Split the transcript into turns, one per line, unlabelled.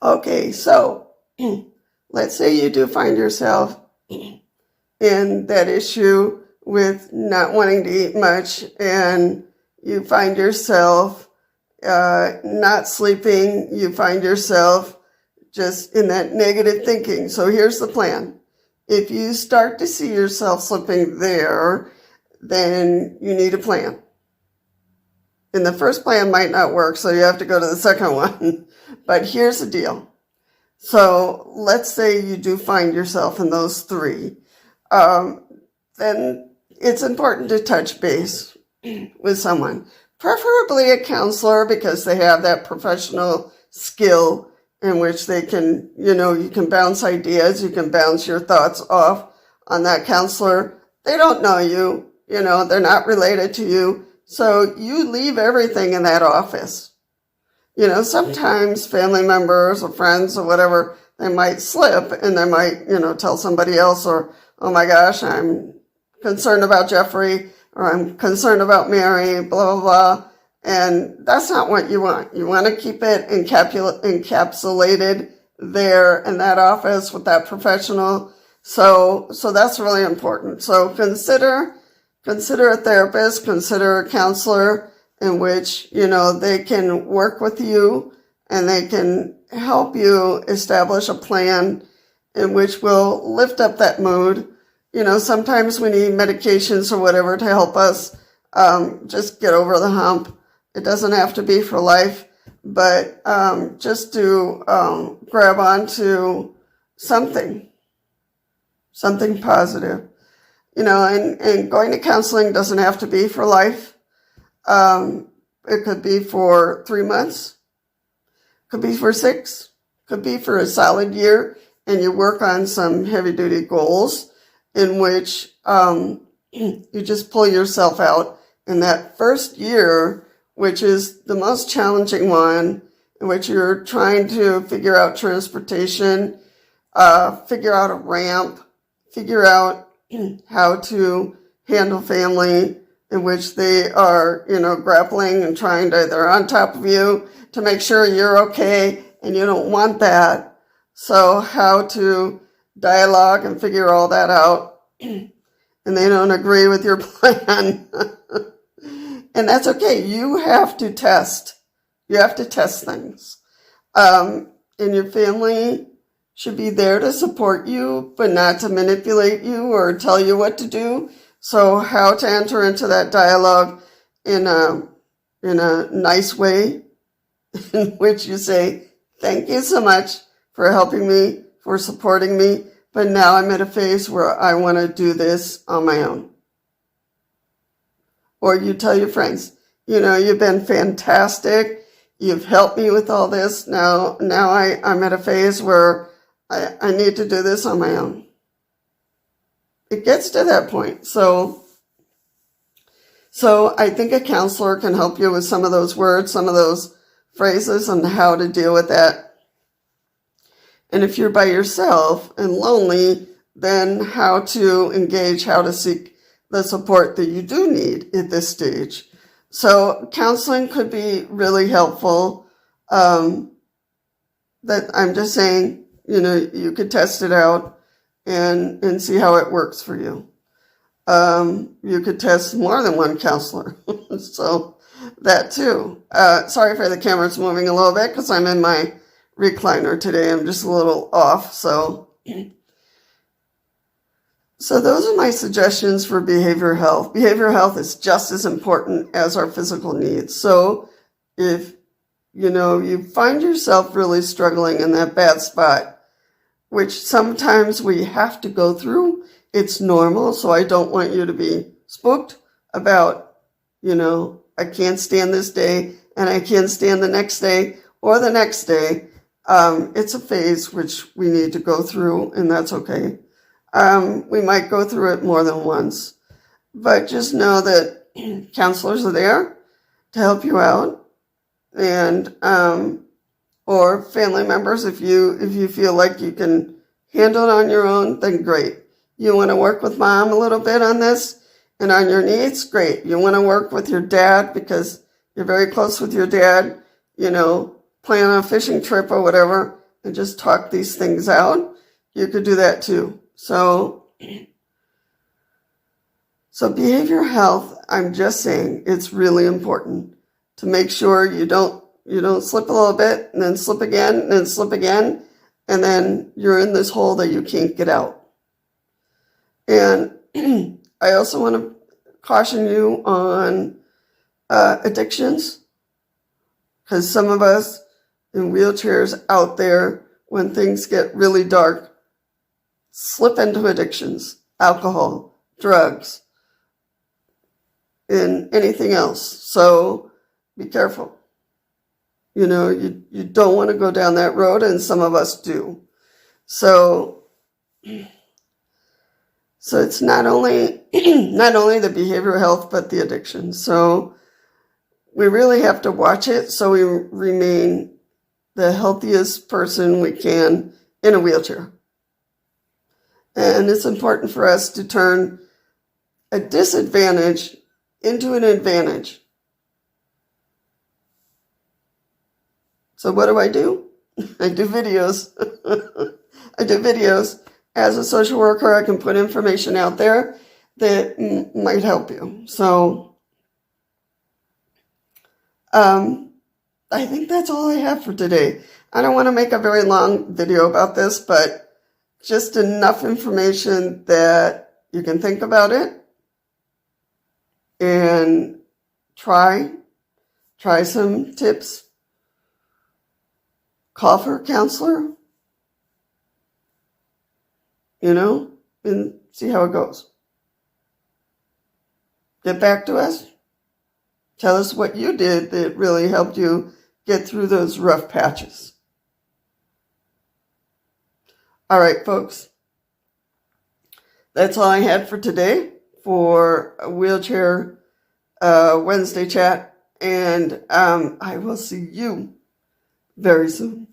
Okay, so let's say you do find yourself in that issue with not wanting to eat much, and you find yourself not sleeping, you find yourself just in that negative thinking. So here's the plan. If you start to see yourself slipping there, then you need a plan. And the first plan might not work, so you have to go to the second one. But here's the deal. So let's say you do find yourself in those three. Then it's important to touch base with someone, preferably a counselor, because they have that professional skill in which they can, you can bounce ideas, you can bounce your thoughts off on that counselor. They don't know you, they're not related to you. So you leave everything in that office. Sometimes family members or friends or whatever, they might slip and they might, tell somebody else, or, oh my gosh, I'm concerned about Jeffrey, or I'm concerned about Mary, blah, blah, blah. And that's not what you want. You want to keep it encapsulated there in that office with that professional. So that's really important. So consider a therapist, consider a counselor in which, they can work with you and they can help you establish a plan in which will lift up that mood. Sometimes we need medications or whatever to help us just get over the hump. It doesn't have to be for life, but just to grab onto something positive. And going to counseling doesn't have to be for life. It could be for 3 months, could be for 6, could be for a solid year, and you work on some heavy-duty goals in which you just pull yourself out in that first year, which is the most challenging one, in which you're trying to figure out transportation, figure out a ramp, figure out how to handle family, in which they are, grappling and trying to, they're on top of you to make sure you're okay, and you don't want that. So how to dialogue and figure all that out, and they don't agree with your plan. And that's okay. You have to test. You have to test things. And your family should be there to support you, but not to manipulate you or tell you what to do. So how to enter into that dialogue in a nice way, in which you say, thank you so much for helping me, for supporting me, but now I'm at a phase where I want to do this on my own. Or you tell your friends, you've been fantastic. You've helped me with all this. Now I'm at a phase where I need to do this on my own. It gets to that point. So I think a counselor can help you with some of those words, some of those phrases, and how to deal with that. And if you're by yourself and lonely, then how to engage, how to seek the support that you do need at this stage. So counseling could be really helpful. That I'm just saying, you could test it out and see how it works for you. You could test more than one counselor. So that too. Sorry for the camera's moving a little bit because I'm in my recliner today. I'm just a little off. So those are my suggestions for behavioral health. Behavioral health is just as important as our physical needs. So if, you find yourself really struggling in that bad spot, which sometimes we have to go through, it's normal. So I don't want you to be spooked about, I can't stand this day and I can't stand the next day or the next day. It's a phase which we need to go through, and that's okay. We might go through it more than once, but just know that counselors are there to help you out, and or family members. If you feel like you can handle it on your own, then great. You want to work with mom a little bit on this and on your needs, great. You want to work with your dad because you're very close with your dad, plan a fishing trip or whatever, and just talk these things out, you could do that too. So behavioral health, I'm just saying, it's really important to make sure you don't slip a little bit and then slip again and then slip again, and then you're in this hole that you can't get out. And I also want to caution you on addictions, because some of us in wheelchairs out there, when things get really dark, slip into addictions, alcohol, drugs, and anything else. So be careful. You don't want to go down that road, and some of us do. So it's not only the behavioral health, but the addiction. So we really have to watch it so we remain the healthiest person we can in a wheelchair. And it's important for us to turn a disadvantage into an advantage. So what do? I do videos. I do videos. As a social worker, I can put information out there that might help you. So I think that's all I have for today. I don't want to make a very long video about this, but just enough information that you can think about it and try some tips. Call for a counselor, and see how it goes. Get back to us. Tell us what you did that really helped you get through those rough patches. All right, folks. That's all I had for today for a Wheelchair Wednesday chat. And I will see you very soon.